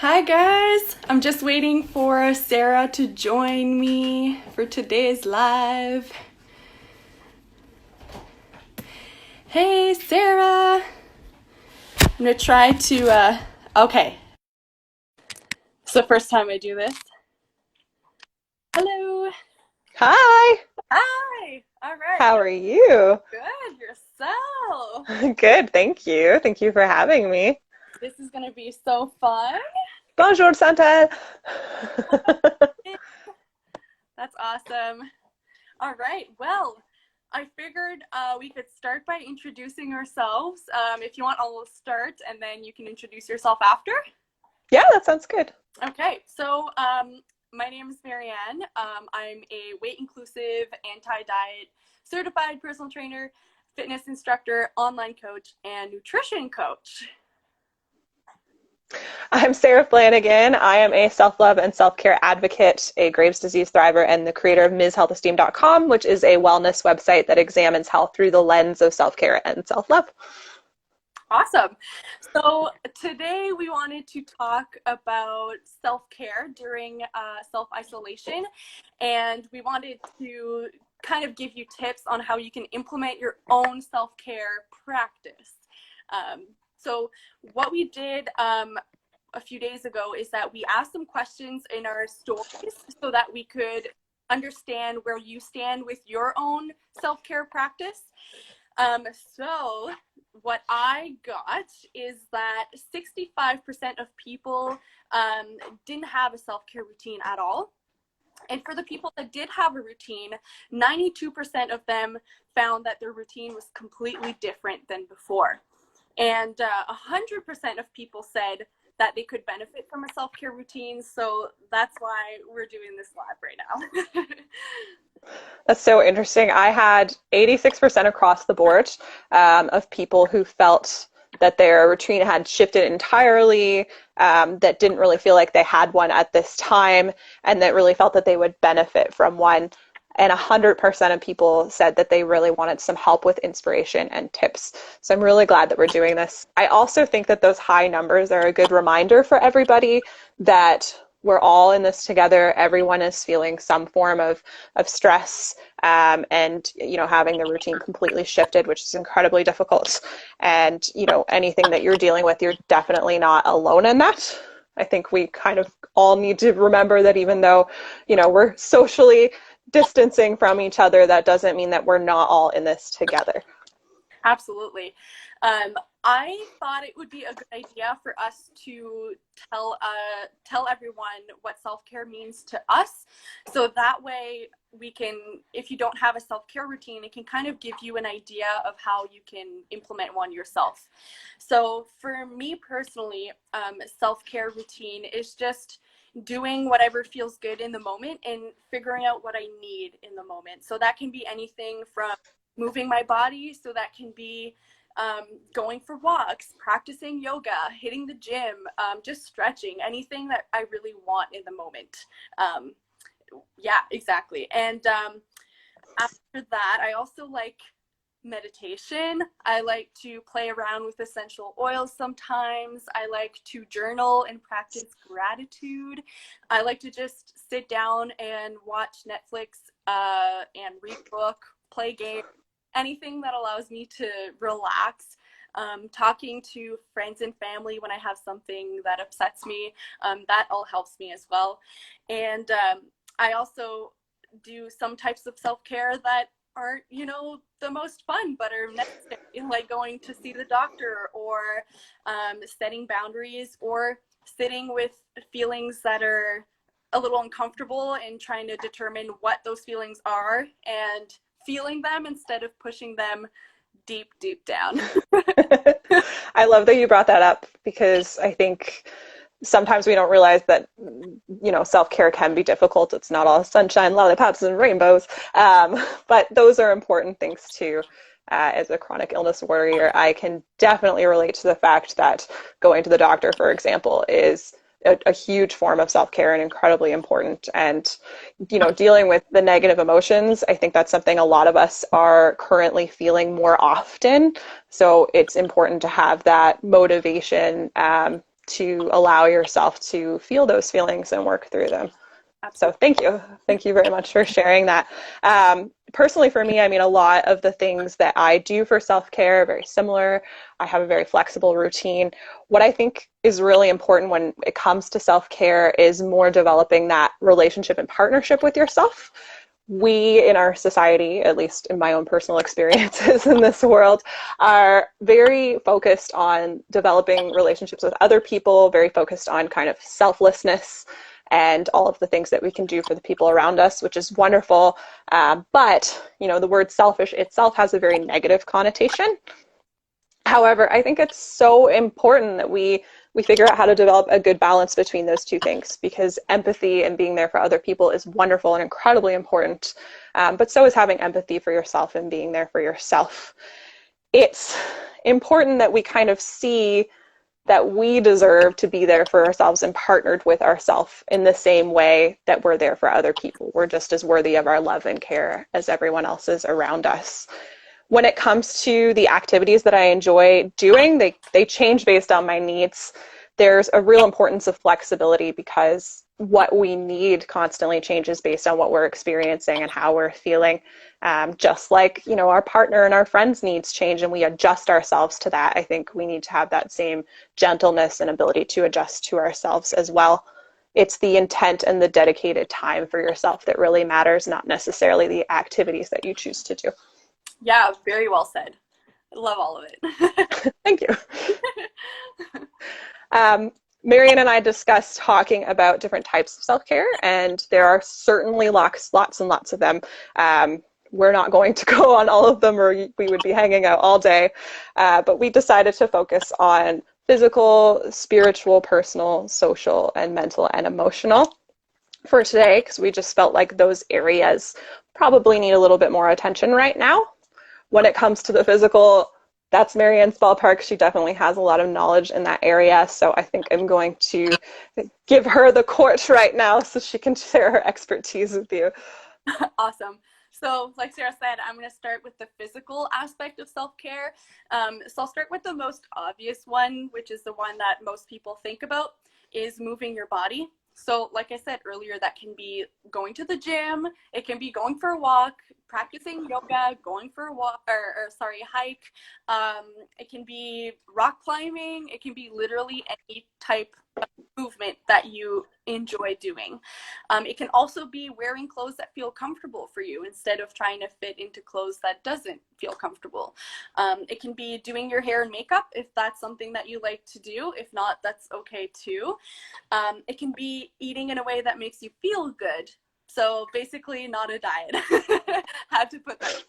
Hi guys, I'm just waiting for Sarah to join me for today's live. Hey Sarah, I'm gonna try to, okay. It's the first time I do this. Hello. Hi, Hi. All right. how are you? Good. Yourself. Good, thank you. Thank you for having me. This is gonna be so fun. Bonjour, Santa. That's awesome. All right. Well, I figured we could start by introducing ourselves. If you want, I'll start and then you can introduce yourself after. Yeah, that sounds good. Okay. So my name is Marianne. I'm a weight inclusive, anti-diet certified personal trainer, fitness instructor, online coach, and nutrition coach. I'm Sarah Flanagan. I am a self-love and self-care advocate, a Graves' disease thriver, and the creator of MsHealthEsteem.com, which is a wellness website that examines health through the lens of self-care and self-love. Awesome. So today we wanted to talk about self-care during self-isolation, and we wanted to kind of give you tips on how you can implement your own self-care practice. So what we did a few days ago is that we asked some questions in our stories so that we could understand where you stand with your own self-care practice. So what I got is that 65% of people didn't have a self-care routine at all. And for the people that did have a routine, 92% of them found that their routine was completely different than before. And 100% of people said that they could benefit from a self-care routine. So that's why we're doing this live right now. That's so interesting. I had 86% across the board of people who felt that their routine had shifted entirely, that didn't really feel like they had one at this time, and that really felt that they would benefit from one. And 100% of people said that they really wanted some help with inspiration and tips. So I'm really glad that we're doing this. I also think that those high numbers are a good reminder for everybody that we're all in this together. Everyone is feeling some form of stress, and having the routine completely shifted, which is incredibly difficult. And anything that you're dealing with, you're definitely not alone in that. I think we kind of all need to remember that even though we're socially distancing from each other, that doesn't mean that we're not all in this together. Absolutely. I thought it would be a good idea for us to tell everyone what self-care means to us. So that way we can, if you don't have a self-care routine, it can kind of give you an idea of how you can implement one yourself. So for me personally, self-care routine is just doing whatever feels good in the moment and figuring out what I need in the moment. So that can be anything from moving my body, so that can be going for walks, practicing yoga, hitting the gym, just stretching, anything that I really want in the moment. Yeah, exactly. And after that, I also like meditation. I like to play around with essential oils sometimes. I like to journal and practice gratitude. I like to just sit down and watch Netflix and read a book, play games, anything that allows me to relax. Talking to friends and family when I have something that upsets me, that all helps me as well. And I also do some types of self-care that aren't, the most fun, but are necessary, like going to see the doctor, or setting boundaries, or sitting with feelings that are a little uncomfortable and trying to determine what those feelings are and feeling them instead of pushing them deep down. I love that you brought that up, because I think sometimes we don't realize that self-care can be difficult. It's not all sunshine, lollipops, and rainbows, but those are important things too. As a chronic illness warrior, I can definitely relate to the fact that going to the doctor, for example, is a huge form of self-care and incredibly important. And dealing with the negative emotions, I think that's something a lot of us are currently feeling more often. So it's important to have that motivation to allow yourself to feel those feelings and work through them. So Absolutely. thank you. Thank you very much for sharing that. Personally, for me, I mean, a lot of the things that I do for self-care are very similar. I have a very flexible routine. What I think is really important when it comes to self-care is more developing that relationship and partnership with yourself. We in our society, at least in my own personal experiences in this world, are very focused on developing relationships with other people, very focused on kind of selflessness and all of the things that we can do for the people around us, which is wonderful. But, you know, the word selfish itself has a very negative connotation. However, I think it's so important that we figure out how to develop a good balance between those two things, because empathy and being there for other people is wonderful and incredibly important. But so is having empathy for yourself and being there for yourself. It's important that we kind of see that we deserve to be there for ourselves and partnered with ourselves in the same way that we're there for other people. We're just as worthy of our love and care as everyone else is around us. When it comes to the activities that I enjoy doing, they change based on my needs. There's a real importance of flexibility because what we need constantly changes based on what we're experiencing and how we're feeling. Just like, you know, our partner and our friends' needs change and we adjust ourselves to that. I think we need to have that same gentleness and ability to adjust to ourselves as well. It's the intent and the dedicated time for yourself that really matters, not necessarily the activities that you choose to do. Yeah, very well said. I love all of it. Thank you. Marianne and I discussed talking about different types of self-care, and there are certainly lots and lots of them. We're not going to go on all of them or we would be hanging out all day, but we decided to focus on physical, spiritual, personal, social, and mental and emotional for today, because we just felt like those areas probably need a little bit more attention right now. When it comes to the physical, that's Marianne's ballpark. She definitely has a lot of knowledge in that area. So I think I'm going to give her the court right now so she can share her expertise with you. Awesome. So like Sarah said, I'm going to start with the physical aspect of self-care. So I'll start with the most obvious one, which is the one that most people think about, is moving your body. So like I said earlier, that can be going to the gym, it can be going for a walk, practicing yoga, going for a walk, hike. It can be rock climbing. It can be literally any type of movement that you enjoy doing. It can also be wearing clothes that feel comfortable for you instead of trying to fit into clothes that doesn't feel comfortable. It can be doing your hair and makeup if that's something that you like to do. If not, that's okay too. It can be eating in a way that makes you feel good. So basically not a diet. Had to put that.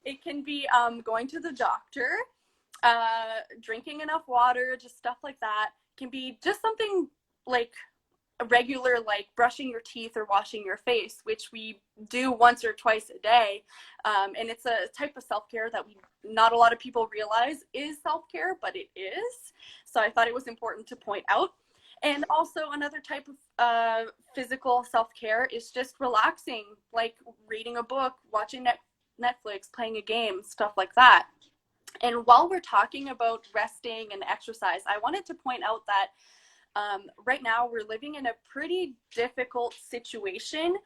It can be going to the doctor, drinking enough water, just stuff like that. It can be just something like a regular, like brushing your teeth or washing your face, which we do once or twice a day. And it's a type of self-care that not a lot of people realize is self-care, but it is. So I thought it was important to point out. And also another type of physical self-care is just relaxing, like reading a book, watching Netflix, playing a game, stuff like that. And while we're talking about resting and exercise, I wanted to point out that right now we're living in a pretty difficult situation,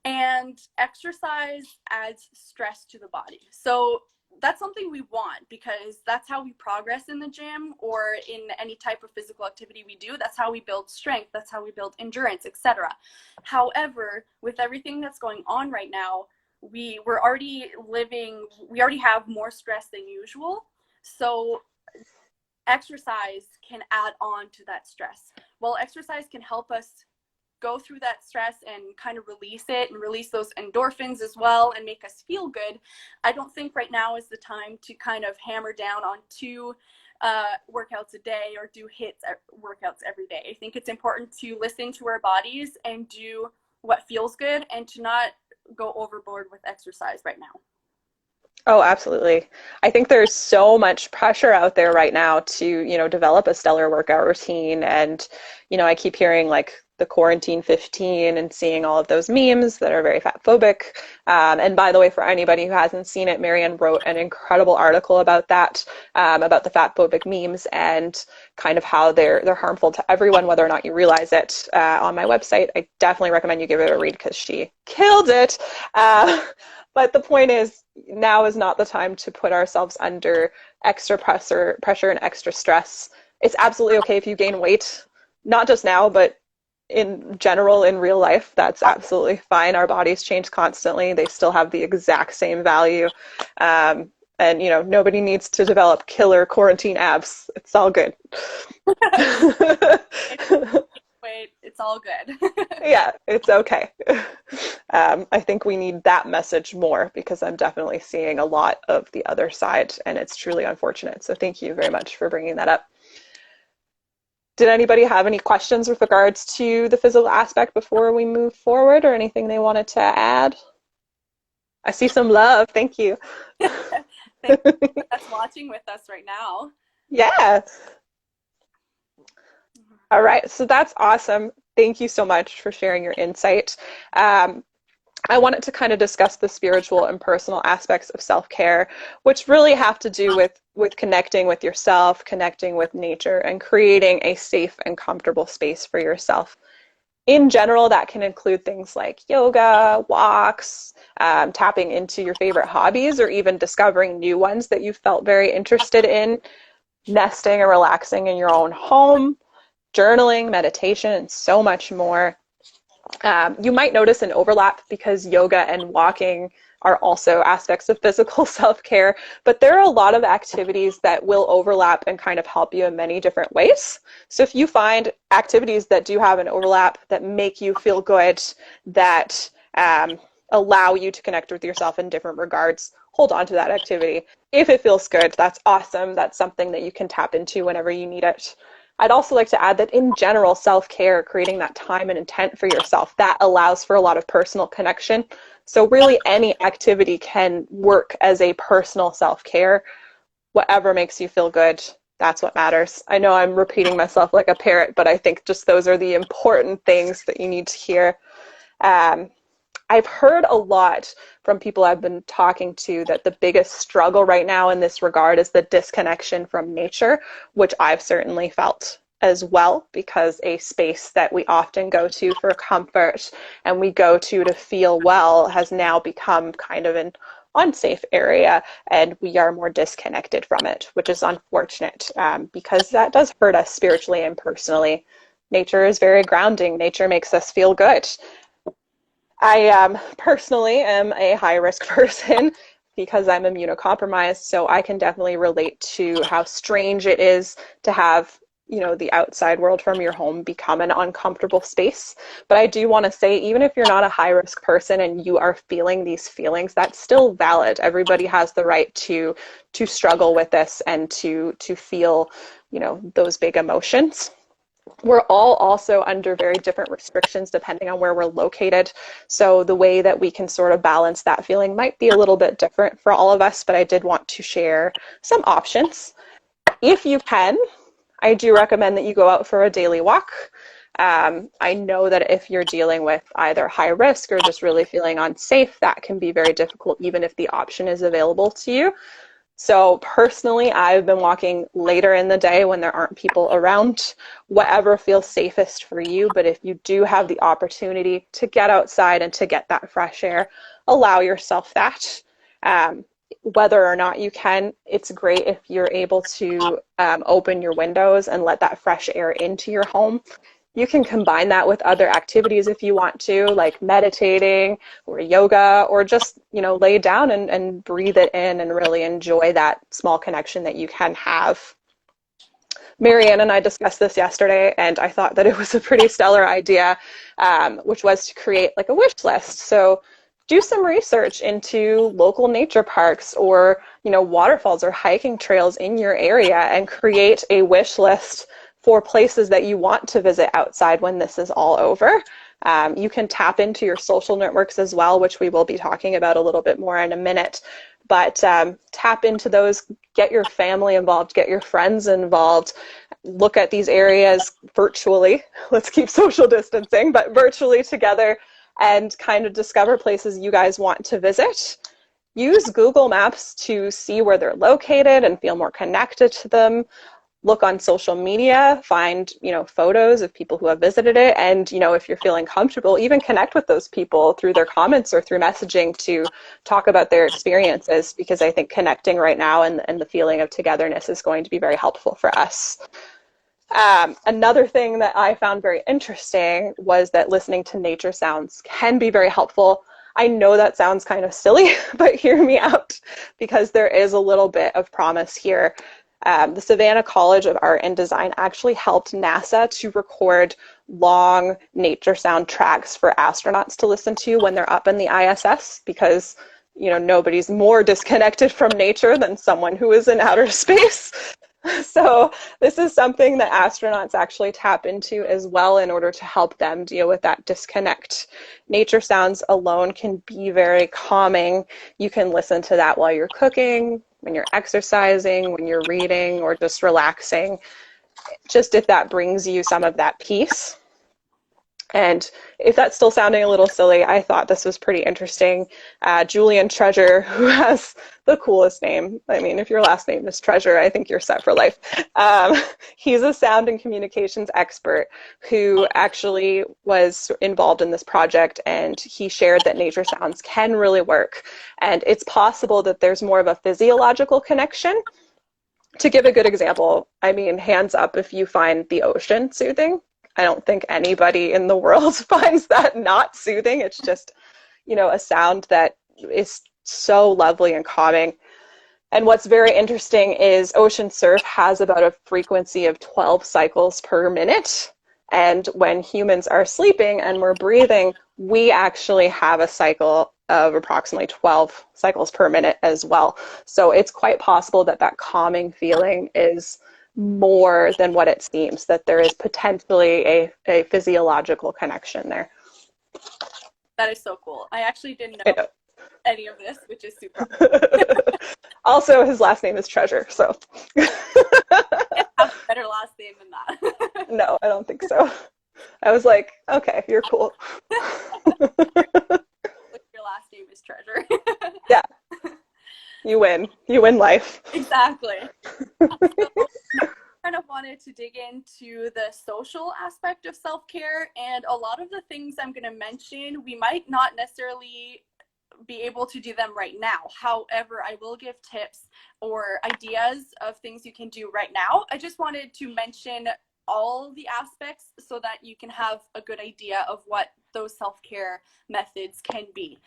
and exercise adds stress to the body. So that's something we want because that's how we progress in the gym or in any type of physical activity we do. That's how we build strength. That's how we build endurance, etc. However, with everything that's going on right now, we already have more stress than usual. So exercise can add on to that stress. While exercise can help us go through that stress and kind of release it and release those endorphins as well and make us feel good, I don't think right now is the time to kind of hammer down on 2 workouts a day or do workouts every day. I think it's important to listen to our bodies and do what feels good and to not go overboard with exercise right now. Oh, absolutely. I think there's so much pressure out there right now to, you know, develop a stellar workout routine. And, you know, I keep hearing like the quarantine 15 and seeing all of those memes that are very fatphobic. And by the way, for anybody who hasn't seen it, Marianne wrote an incredible article about that, about the fatphobic memes and kind of how they're harmful to everyone, whether or not you realize it, on my website. I definitely recommend you give it a read because she killed it. But the point is, now is not the time to put ourselves under extra pressure and extra stress. It's absolutely okay if you gain weight, not just now, but in general, in real life, that's absolutely fine. Our bodies change constantly. They still have the exact same value. And, you know, nobody needs to develop killer quarantine abs. It's all good. Wait, it's all good. Yeah, it's okay. I think we need that message more because I'm definitely seeing a lot of the other side, and it's truly unfortunate. So thank you very much for bringing that up. Did anybody have any questions with regards to the physical aspect before we move forward, or anything they wanted to add? I see some love. Thank you. Thank you that's watching with us right now. Yeah. All right. So that's awesome. Thank you so much for sharing your insight. I wanted to kind of discuss the spiritual and personal aspects of self-care, which really have to do with connecting with yourself, connecting with nature, and creating a safe and comfortable space for yourself. In general, that can include things like yoga, walks, tapping into your favorite hobbies, or even discovering new ones that you felt very interested in, nesting and relaxing in your own home, journaling, meditation, and so much more. You might notice an overlap because yoga and walking are also aspects of physical self-care, but there are a lot of activities that will overlap and kind of help you in many different ways. So if you find activities that do have an overlap, that make you feel good, that allow you to connect with yourself in different regards, hold on to that activity. If it feels good, that's awesome. That's something that you can tap into whenever you need it. I'd also like to add that in general, self-care, creating that time and intent for yourself, that allows for a lot of personal connection. So really any activity can work as a personal self-care. Whatever makes you feel good, that's what matters. I know I'm repeating myself like a parrot, but I think just those are the important things that you need to hear. I've heard a lot from people I've been talking to that the biggest struggle right now in this regard is the disconnection from nature, which I've certainly felt as well, because a space that we often go to for comfort and we go to feel well has now become kind of an unsafe area, and we are more disconnected from it, which is unfortunate, because that does hurt us spiritually and personally. Nature is very grounding. Nature makes us feel good. I personally am a high-risk person because I'm immunocompromised, so I can definitely relate to how strange it is to have, you know, the outside world from your home become an uncomfortable space. But I do want to say, even if you're not a high-risk person and you are feeling these feelings, that's still valid. Everybody has the right to struggle with this and to feel, you know, those big emotions. We're all also under very different restrictions depending on where we're located. So the way that we can sort of balance that feeling might be a little bit different for all of us, but I did want to share some options. If you can, I do recommend that you go out for a daily walk. I know that if you're dealing with either high risk or just really feeling unsafe, that can be very difficult even if the option is available to you. So personally, I've been walking later in the day when there aren't people around, whatever feels safest for you. But if you do have the opportunity to get outside and to get that fresh air, allow yourself that. Whether or not you can, it's great if you're able to open your windows and let that fresh air into your home. You can combine that with other activities if you want to, like meditating or yoga, or just, you know, lay down and breathe it in and really enjoy that small connection that you can have. Marianne and I discussed this yesterday, and I thought that it was a pretty stellar idea, which was to create like a wish list. So do some research into local nature parks or, you know, waterfalls or hiking trails in your area and create a wish list for places that you want to visit outside when this is all over. You can tap into your social networks as well, which we will be talking about a little bit more in a minute. But tap into those, get your family involved, get your friends involved. look at these areas virtually. Let's keep social distancing, but virtually together, and kind of discover places you guys want to visit. Use Google Maps to see where they're located and feel more connected to them. Look on social media, find, photos of people who have visited it. And, if you're feeling comfortable, even connect with those people through their comments or through messaging to talk about their experiences, because I think connecting right now and the feeling of togetherness is going to be very helpful for us. Another thing that I found very interesting was that listening to nature sounds can be very helpful. I know that sounds kind of silly, but hear me out, because there is a little bit of promise here. The Savannah College of Art and Design actually helped NASA to record long nature sound tracks for astronauts to listen to when they're up in the ISS, because nobody's more disconnected from nature than someone who is in outer space. So this is something that astronauts actually tap into as well in order to help them deal with that disconnect. Nature sounds alone can be very calming. You can listen to that while you're cooking, when you're exercising, when you're reading, or just relaxing, just if that brings you some of that peace. And if that's still sounding a little silly, I thought this was pretty interesting. Julian Treasure, who has the coolest name. I mean, if your last name is Treasure, I think you're set for life. He's a sound and communications expert who actually was involved in this project, and he shared that nature sounds can really work. And it's possible that there's more of a physiological connection. To give a good example, I mean, hands up if you find the ocean soothing. I don't think anybody in the world finds that not soothing. It's just, a sound that is so lovely and calming. And what's very interesting is ocean surf has about a frequency of 12 cycles per minute. And when humans are sleeping and we're breathing, we actually have a cycle of approximately 12 cycles per minute as well. So it's quite possible that that calming feeling is more than what it seems, that there is potentially a physiological connection there. That is so cool. I actually didn't know any of this, which is super Also, his last name is Treasure, so. It has a better last name than that. No, I don't think so. I was like, okay, you're cool. Your last name is Treasure. Yeah. You win. You win life. Exactly. So, kind of wanted to dig into the social aspect of self-care, and a lot of the things I'm going to mention, we might not necessarily be able to do them right now. However, I will give tips or ideas of things you can do right now. I just wanted to mention all the aspects so that you can have a good idea of what those self-care methods can be.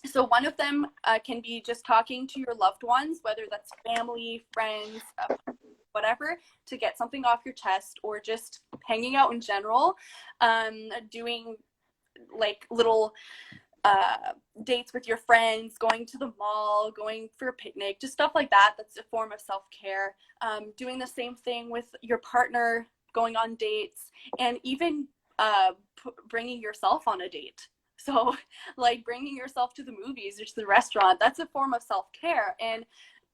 So one of them can be just talking to your loved ones, whether that's family, friends, whatever, to get something off your chest, or just hanging out in general, doing like little dates with your friends, going to the mall, going for a picnic, just stuff like that. That's a form of self-care. Doing the same thing with your partner, going on dates, and even bringing yourself on a date. So like bringing yourself to the movies or to the restaurant, that's a form of self-care. And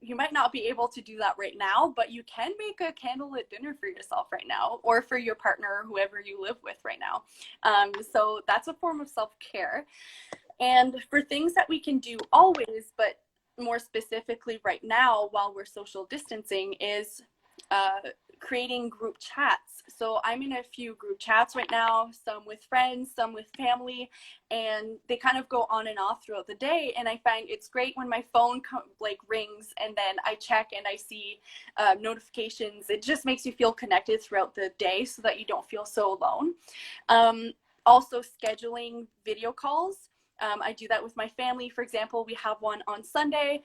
you might not be able to do that right now, but you can make a candlelit dinner for yourself right now, or for your partner or whoever you live with right now. So that's a form of self-care. And for things that we can do always, but more specifically right now while we're social distancing, is creating group chats. So I'm in a few group chats right now, some with friends, some with family, and they kind of go on and off throughout the day. And I find it's great when my phone rings and then I check and I see notifications. It just makes you feel connected throughout the day so that you don't feel so alone. Also scheduling video calls. I do that with my family. For example, we have one on Sunday.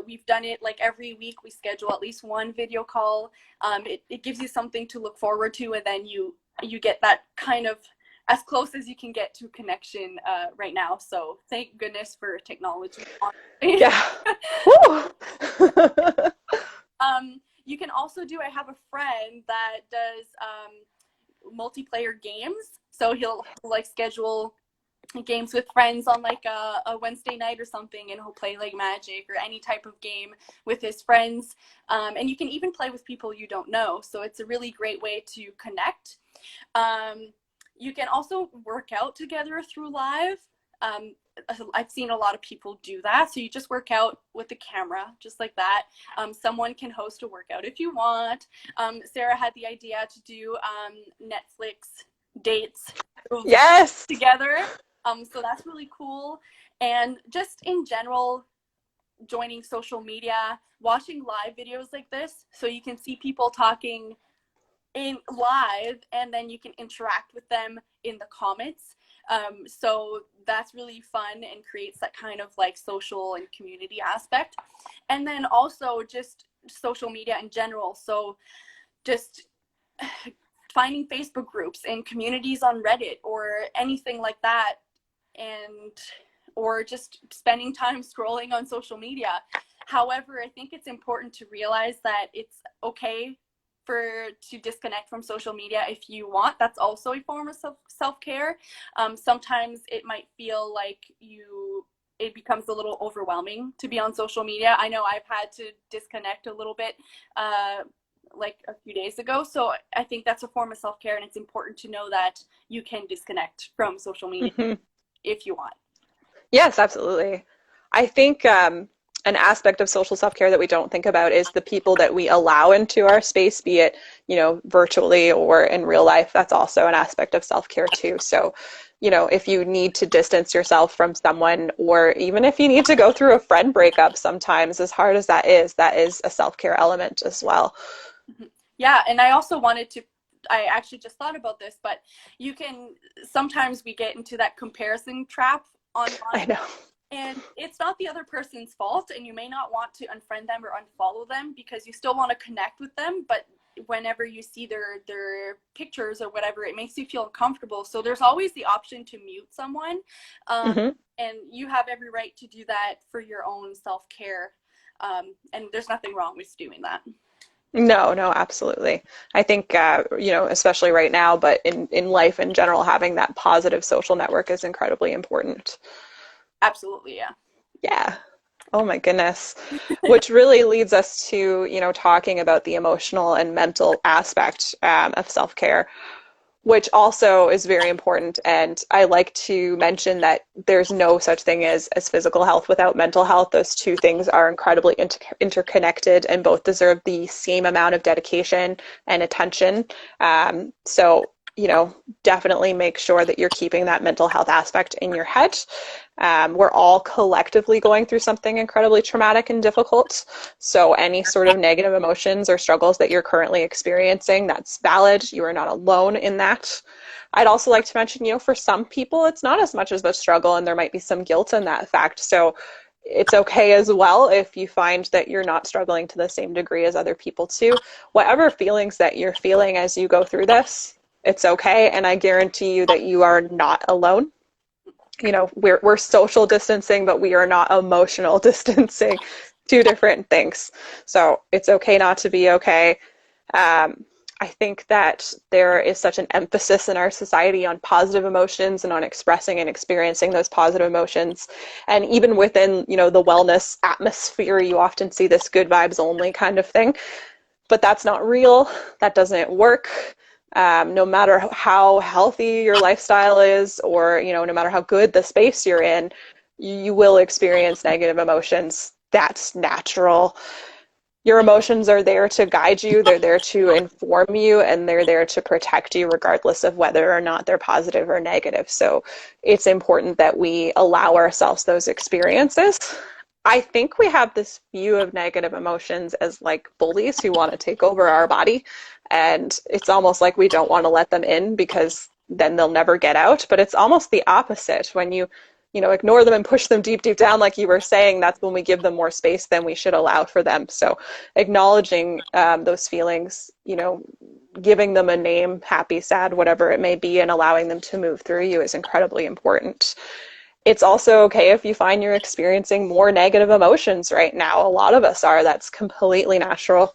We've done it like every week. We schedule at least one video call. It gives you something to look forward to, and then you get that kind of as close as you can get to connection right now. So thank goodness for technology. Yeah. You can also do, I have a friend that does multiplayer games. So he'll like schedule games with friends on like a Wednesday night or something, and he'll play like Magic or any type of game with his friends. And you can even play with people you don't know. So it's a really great way to connect. You can also work out together through live. I've seen a lot of people do that. So you just work out with the camera, just like that. Someone can host a workout if you want. Sarah had the idea to do Netflix dates Yes. together. So that's really cool. And just in general, joining social media, watching live videos like this, so you can see people talking in live, and then you can interact with them in the comments. So that's really fun and creates that kind of like social and community aspect. And then also just social media in general. So just finding Facebook groups and communities on Reddit or anything like that, and or just spending time scrolling on social media. However, I think it's important to realize that it's okay to disconnect from social media if you want. That's also a form of self-care. Sometimes it might feel like it becomes a little overwhelming to be on social media. I know I've had to disconnect a little bit like a few days ago. So I think that's a form of self-care, and it's important to know that you can disconnect from social media if you want. Yes, absolutely. I think an aspect of social self-care that we don't think about is the people that we allow into our space, be it, virtually or in real life. That's also an aspect of self-care too. So, if you need to distance yourself from someone, or even if you need to go through a friend breakup sometimes, as hard as that is a self-care element as well. Yeah, and I actually just thought about this, but sometimes we get into that comparison trap online. I know. And it's not the other person's fault, and you may not want to unfriend them or unfollow them because you still want to connect with them, but whenever you see their pictures or whatever, it makes you feel uncomfortable. So there's always the option to mute someone, and you have every right to do that for your own self-care, and there's nothing wrong with doing that. No, absolutely. I think, especially right now, but in life in general, having that positive social network is incredibly important. Absolutely, yeah. Yeah. Oh my goodness. Which really leads us to, talking about the emotional and mental aspect of self-care, which also is very important. And I like to mention that there's no such thing as physical health without mental health. Those two things are incredibly interconnected, and both deserve the same amount of dedication and attention. So, definitely make sure that you're keeping that mental health aspect in your head. We're all collectively going through something incredibly traumatic and difficult. So any sort of negative emotions or struggles that you're currently experiencing, that's valid. You are not alone in that. I'd also like to mention, for some people, it's not as much as a struggle, and there might be some guilt in that fact. So it's okay as well if you find that you're not struggling to the same degree as other people too. Whatever feelings that you're feeling as you go through this, it's okay. And I guarantee you that you are not alone. We're social distancing, but we are not emotional distancing. Two different things. So it's okay not to be okay. I think that there is such an emphasis in our society on positive emotions and on expressing and experiencing those positive emotions. And even within, the wellness atmosphere, you often see this good vibes only kind of thing. But that's not real. That doesn't work. No matter how healthy your lifestyle is, or, no matter how good the space you're in, you will experience negative emotions. That's natural. Your emotions are there to guide you, they're there to inform you, and they're there to protect you regardless of whether or not they're positive or negative. So it's important that we allow ourselves those experiences. I think we have this view of negative emotions as like bullies who want to take over our body, and it's almost like we don't want to let them in because then they'll never get out. But it's almost the opposite. When you ignore them and push them deep down, like you were saying, that's when we give them more space than we should allow for them. So acknowledging those feelings, giving them a name, happy, sad, whatever it may be, and allowing them to move through you is incredibly important. It's also okay if you find you're experiencing more negative emotions right now. A lot of us are. That's completely natural.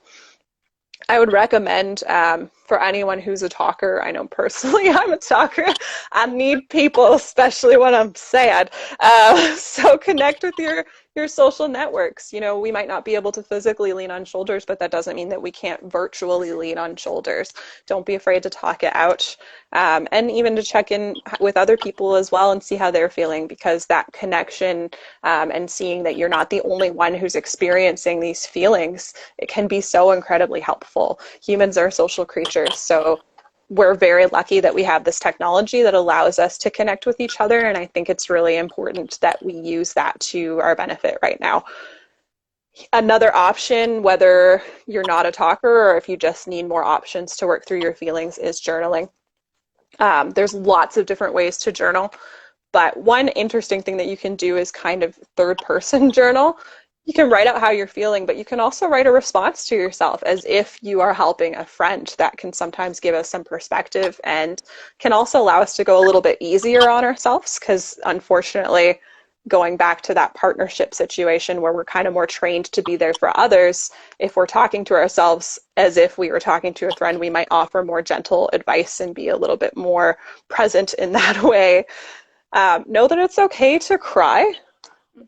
I would recommend for anyone who's a talker. I know personally I'm a talker. I need people, especially when I'm sad. So connect with your social networks. You know, we might not be able to physically lean on shoulders, but that doesn't mean that we can't virtually lean on shoulders. Don't be afraid to talk it out, and even to check in with other people as well and see how they're feeling, because that connection and seeing that you're not the only one who's experiencing these feelings, it can be so incredibly helpful. Humans are social creatures, so we're very lucky that we have this technology that allows us to connect with each other, and I think it's really important that we use that to our benefit right now. Another option, whether you're not a talker or if you just need more options to work through your feelings, is journaling. There's lots of different ways to journal. But one interesting thing that you can do is kind of third person journal. You can write out how you're feeling, but you can also write a response to yourself as if you are helping a friend. That can sometimes give us some perspective and can also allow us to go a little bit easier on ourselves, because unfortunately, going back to that partnership situation where we're kind of more trained to be there for others, if we're talking to ourselves as if we were talking to a friend, we might offer more gentle advice and be a little bit more present in that way. Know that it's okay to cry.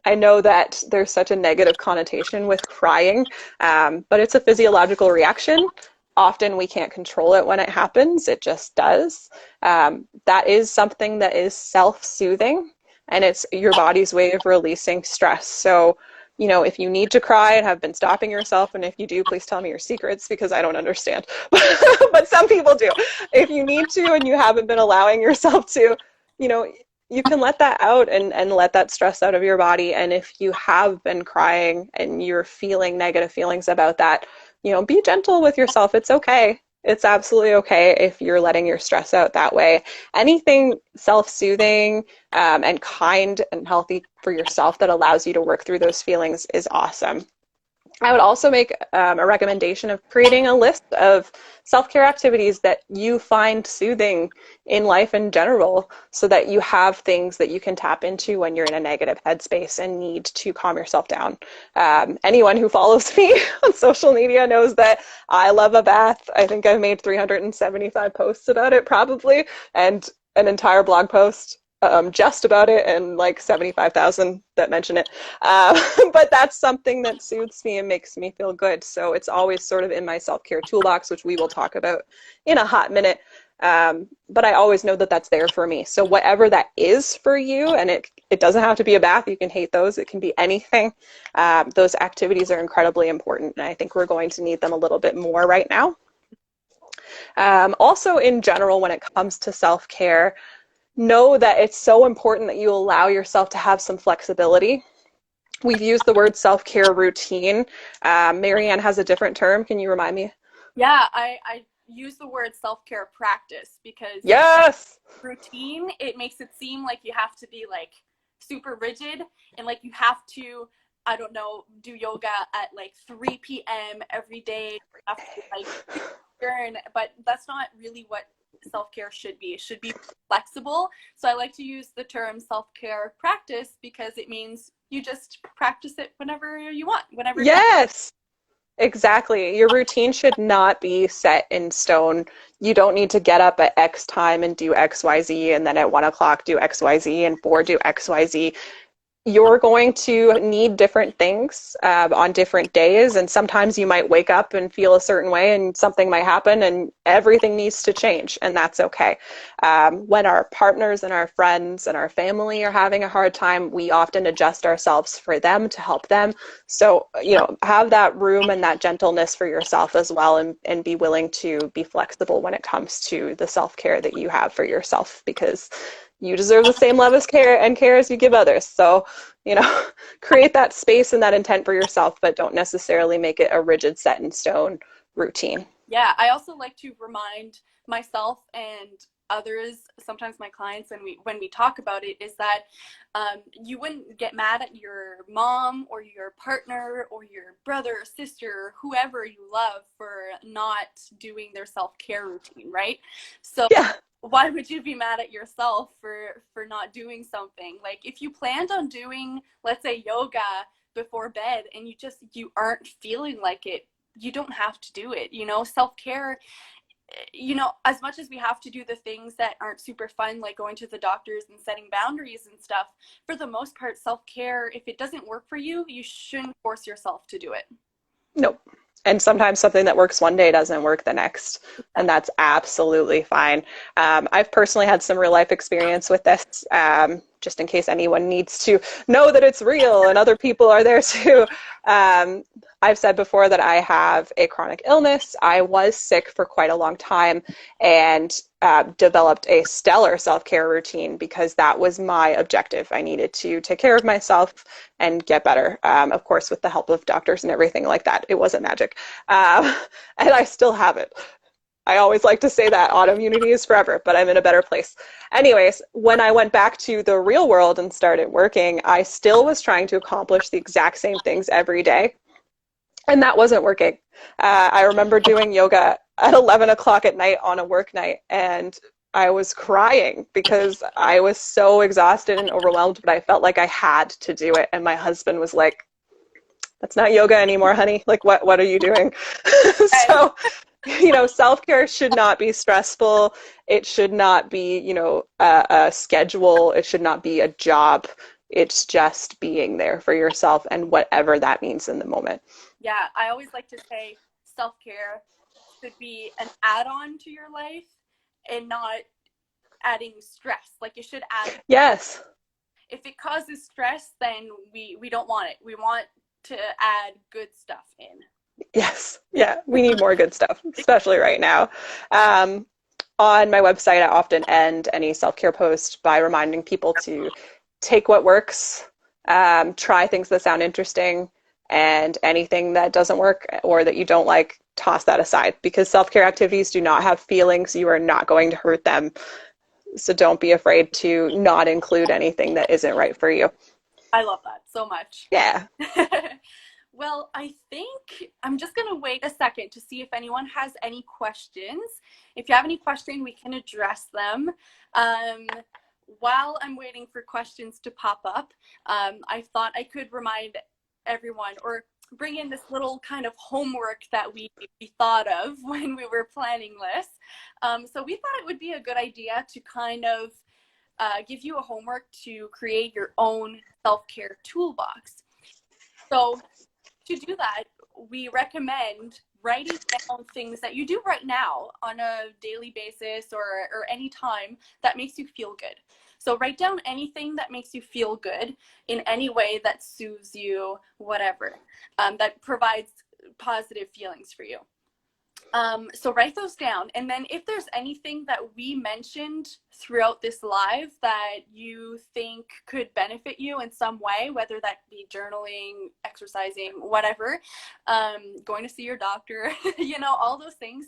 I know that there's such a negative connotation with crying, but it's a physiological reaction. Often we can't control it when it happens, it just does. That is something that is self-soothing, and it's your body's way of releasing stress. So, you know, if you need to cry and have been stopping yourself, and if you do, please tell me your secrets because I don't understand. But some people do. If you need to and you haven't been allowing yourself to, you know, you can let that out and let that stress out of your body. And if you have been crying and you're feeling negative feelings about that, you know, be gentle with yourself. It's okay. It's absolutely okay if you're letting your stress out that way. Anything self-soothing and kind and healthy for yourself that allows you to work through those feelings is awesome. I would also make a recommendation of creating a list of self-care activities that you find soothing in life in general, so that you have things that you can tap into when you're in a negative headspace and need to calm yourself down. Anyone who follows me on social media knows that I love a bath. I think I've made 375 posts about it probably, and an entire blog post just about it, and like 75,000 that mention it. But that's something that soothes me and makes me feel good. So it's always sort of in my self-care toolbox, which we will talk about in a hot minute. But I always know that that's there for me. So whatever that is for you, and it doesn't have to be a bath. You can hate those. It can be anything. Those activities are incredibly important, and I think we're going to need them a little bit more right now. Also, in general, when it comes to self-care, know that it's so important that you allow yourself to have some flexibility. We've used the word self-care routine. Marianne has a different term. Can you remind me? Yeah, I use the word self-care practice because Yes. routine, it makes it seem like you have to be like super rigid and like you have to, I don't know, do yoga at like 3 p.m. every day. You have to like burn, but that's not really what self-care should be. It should be flexible. So I like to use the term self-care practice because it means you just practice it whenever you want, whenever it comes. Yes. Exactly. Your routine should not be set in stone. You don't need to get up at X time and do XYZ, and then at 1 o'clock do XYZ, and 4 do XYZ. You're going to need different things on different days, and sometimes you might wake up and feel a certain way and something might happen and everything needs to change, and that's okay. When our partners and our friends and our family are having a hard time, we often adjust ourselves for them to help them. So, you know, have that room and that gentleness for yourself as well, and be willing to be flexible when it comes to the self-care that you have for yourself, because you deserve the same love as care and care as you give others. So, you know, create that space and that intent for yourself, but don't necessarily make it a rigid set in stone routine. Yeah, I also like to remind myself and others, sometimes my clients, and when we talk about it, is that you wouldn't get mad at your mom or your partner or your brother or sister or whoever you love for not doing their self-care routine, right? So Yeah. why would you be mad at yourself for not doing something? Like if you planned on doing, let's say, yoga before bed and you aren't feeling like it, you don't have to do it. Self-care, as much as we have to do the things that aren't super fun, like going to the doctors and setting boundaries and stuff, for the most part, self-care, if it doesn't work for you, you shouldn't force yourself to do it. Nope. And sometimes something that works one day doesn't work the next. And that's absolutely fine. I've personally had some real life experience with this, just in case anyone needs to know that it's real and other people are there too. I've said before that I have a chronic illness. I was sick for quite a long time and developed a stellar self-care routine because that was my objective. I needed to take care of myself and get better. Of course, with the help of doctors and everything like that. It wasn't magic. And I still have it. I always like to say that autoimmunity is forever, but I'm in a better place. Anyways, when I went back to the real world and started working, I still was trying to accomplish the exact same things every day. And that wasn't working. I remember doing yoga at 11 o'clock at night on a work night, and I was crying because I was so exhausted and overwhelmed, but I felt like I had to do it. And my husband was like, that's not yoga anymore, honey. Like, what are you doing? So, self-care should not be stressful. It should not be, a schedule. It should not be a job. It's just being there for yourself and whatever that means in the moment. Yeah, I always like to say self-care should be an add-on to your life and not adding stress. Like, it should add. Yes. If it causes stress, then we don't want it. We want to add good stuff in. Yes. Yeah, we need more good stuff, especially right now. On my website, I often end any self-care post by reminding people to take what works, try things that sound interesting, and anything that doesn't work or that you don't like, toss that aside, because self-care activities do not have feelings. You are not going to hurt them. So don't be afraid to not include anything that isn't right for you. I love that so much. Yeah. Well, I think I'm just going to wait a second to see if anyone has any questions. If you have any questions, we can address them. While I'm waiting for questions to pop up, I thought I could remind everyone or bring in this little kind of homework that we thought of when we were planning this. So we thought it would be a good idea to kind of give you a homework to create your own self-care toolbox. So to do that, we recommend writing down things that you do right now on a daily basis or any time that makes you feel good. So write down anything that makes you feel good in any way that soothes you, whatever, that provides positive feelings for you. So write those down. And then if there's anything that we mentioned throughout this live that you think could benefit you in some way, whether that be journaling, exercising, whatever, going to see your doctor, all those things,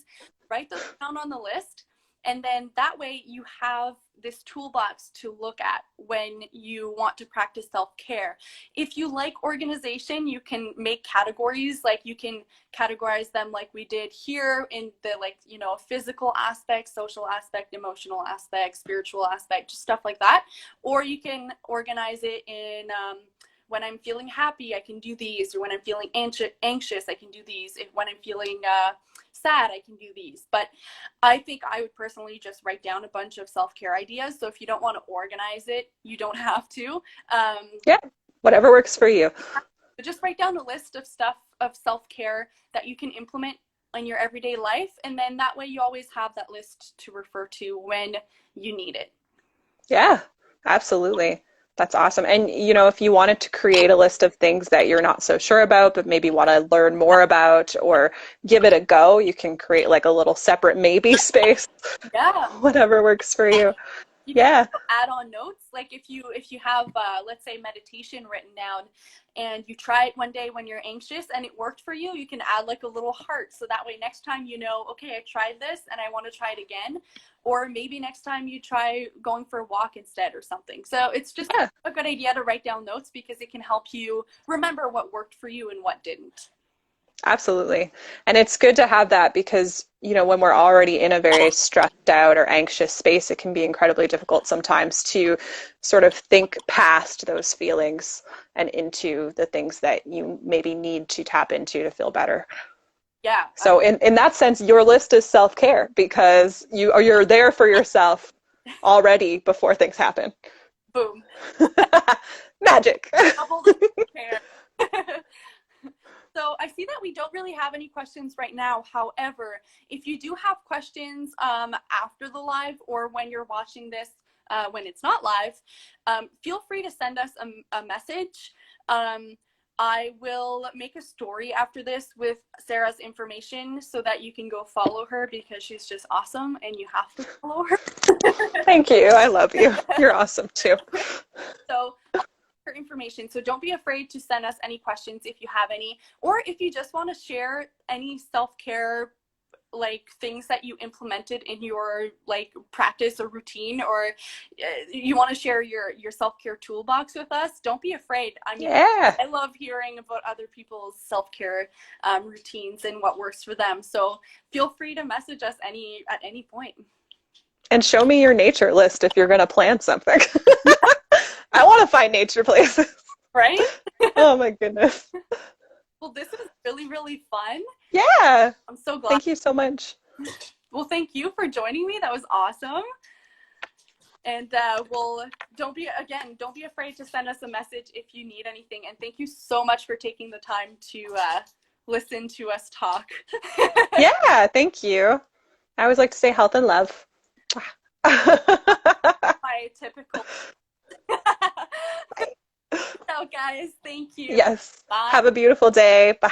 write those down on the list. And then that way you have this toolbox to look at when you want to practice self-care. If you like organization, you can make categories, like you can categorize them like we did here in the physical aspect, social aspect, emotional aspect, spiritual aspect, just stuff like that. Or you can organize it in when I'm feeling happy, I can do these, or when I'm feeling anxious, I can do these. When I'm feeling sad, I can do these. But I think I would personally just write down a bunch of self-care ideas. So if you don't want to organize it, you don't have to. Yeah, whatever works for you. Just write down a list of stuff of self-care that you can implement in your everyday life. And then that way you always have that list to refer to when you need it. Yeah, absolutely. That's awesome. And, if you wanted to create a list of things that you're not so sure about, but maybe want to learn more about or give it a go, you can create like a little separate maybe space. Yeah. Whatever works for you. You Yeah. can add on notes. Like if you have, let's say, meditation written down and you try it one day when you're anxious and it worked for you, you can add like a little heart. So that way next time okay, I tried this and I want to try it again. Or maybe next time you try going for a walk instead or something. So it's just a good idea to write down notes because it can help you remember what worked for you and what didn't. Absolutely. And it's good to have that because, when we're already in a very stressed out or anxious space, it can be incredibly difficult sometimes to sort of think past those feelings and into the things that you maybe need to tap into to feel better. Yeah. So in that sense, your list is self-care because you're there for yourself already before things happen. Boom. Magic. Double the care. So I see that we don't really have any questions right now. However, if you do have questions after the live or when you're watching this, when it's not live, feel free to send us a message. I will make a story after this with Sarah's information so that you can go follow her because she's just awesome and you have to follow her. Thank you. I love you. You're awesome too. So her information. So don't be afraid to send us any questions if you have any, or if you just want to share any self-care like things that you implemented in your like practice or routine, or you want to share your self-care toolbox with us, don't be afraid. I mean, Yeah. I love hearing about other people's self-care routines and what works for them. So feel free to message us at any point. And show me your nature list if you're going to plan something. I want to find nature places. Right? Oh my goodness. Well, this was really, really fun. Yeah. I'm so glad. Thank you so much. Well, thank you for joining me. That was awesome. And don't be afraid to send us a message if you need anything. And thank you so much for taking the time to listen to us talk. Yeah, thank you. I always like to say health and love. My typical. So, guys, thank you. Yes. Bye. Have a beautiful day. Bye.